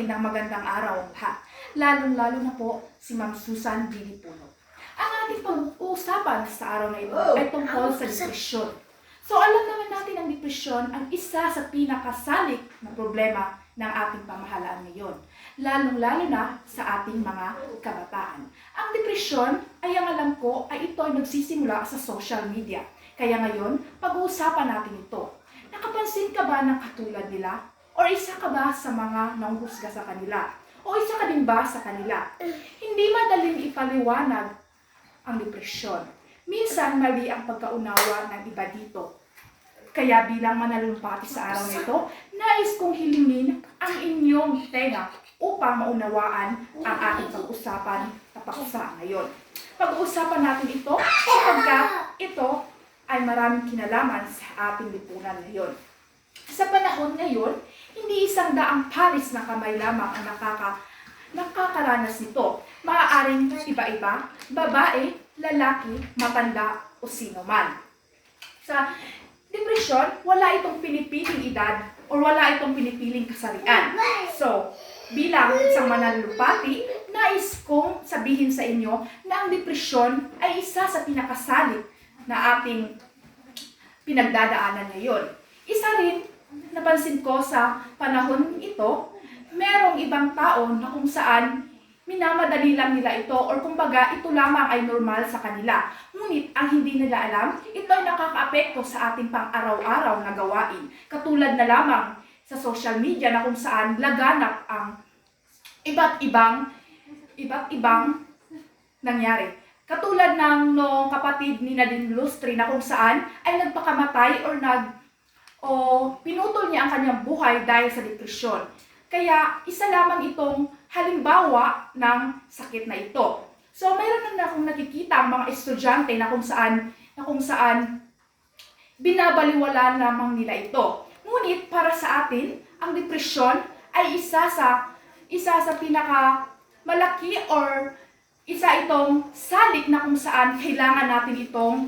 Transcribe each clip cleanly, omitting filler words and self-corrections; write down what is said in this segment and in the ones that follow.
ng magandang araw ang lahat. Lalong-lalo na po si Ma'am Susan Dilipuno. Ang ating pag-uusapan sa araw na ito ay tungkol sa depresyon. So alam naman natin ang depresyon ang isa sa pinakasalik na problema ng ating pamahalaan ngayon. Lalong-lalo na sa ating mga kabataan. Ang depresyon ay ang alam ko ay ito ay nagsisimula sa social media. Kaya ngayon, pag-uusapan natin ito. Nakapansin ka ba ng katulad nila? O isa ka ba sa mga nanghusga sa kanila? O isa ka din ba sa kanila? Hindi madaling ipaliwanag ang depresyon. Minsan mali ang pagkaunawa ng iba dito. Kaya bilang mananalumpati sa araw na ito, nais kong hilingin ang inyong tenga upang maunawaan ang ating pag-usapan na paksa ngayon. Pag-uusapan natin ito sapagkat ito ay maraming kinalaman sa ating lipunan ngayon. Sa panahon ngayon, hindi isang daang pares na kamay lamang ang nakakaranas nito. Maaaring iba-iba, babae, lalaki, matanda o sino man. Sa depresyon, wala itong pinipiling edad o wala itong pinipiling kasarian. So, bilang isang mananalumpati, nais kong sabihin sa inyo na ang depresyon ay isa sa pinakasalik na ating pinagdadaanan ngayon. Isa rin, napansin ko sa panahon ito, merong ibang tao na kung saan minamadali lang nila ito or kumbaga ito lamang ay normal sa kanila. Ngunit ang hindi nila alam, ito ay nakakaapekto sa ating pang-araw-araw na gawain. Katulad na lamang sa social media na kung saan laganap ang iba't ibang nangyari. Katulad ng noong kapatid ni Nadine Lustre na kung saan ay nagpakamatay o pinutol niya ang kanyang buhay dahil sa depresyon. Kaya isa lamang itong halimbawa ng sakit na ito. So mayroon na akong nakikita ang mga estudyante na kung saan binabaliwala lamang nila ito. Ngunit para sa atin, ang depresyon ay isa sa pinaka malaki or isa itong salik na kung saan kailangan natin itong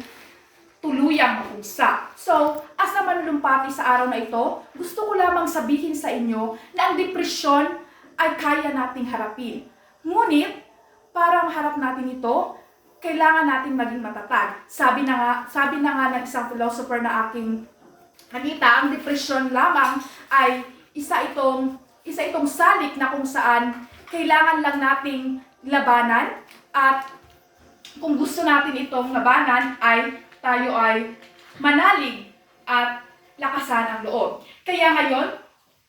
tuluyang mapugsa. So, as na manulumpati sa araw na ito, gusto ko lamang sabihin sa inyo na ang depresyon ay kaya nating harapin. Ngunit, para maharap natin ito, kailangan natin maging matatag. Sabi na nga ng isang philosopher na aking kanita, ang depresyon lamang ay isa itong salik na kung saan kailangan lang nating labanan at kung gusto natin itong labanan ay tayo ay manalig at lakasan ang loob. Kaya ngayon,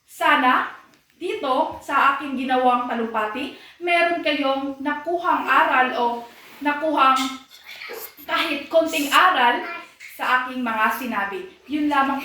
sana dito sa aking ginawang talumpati, meron kayong nakuhang aral o nakuhang kahit konting aral sa aking mga sinabi. Yun lamang po.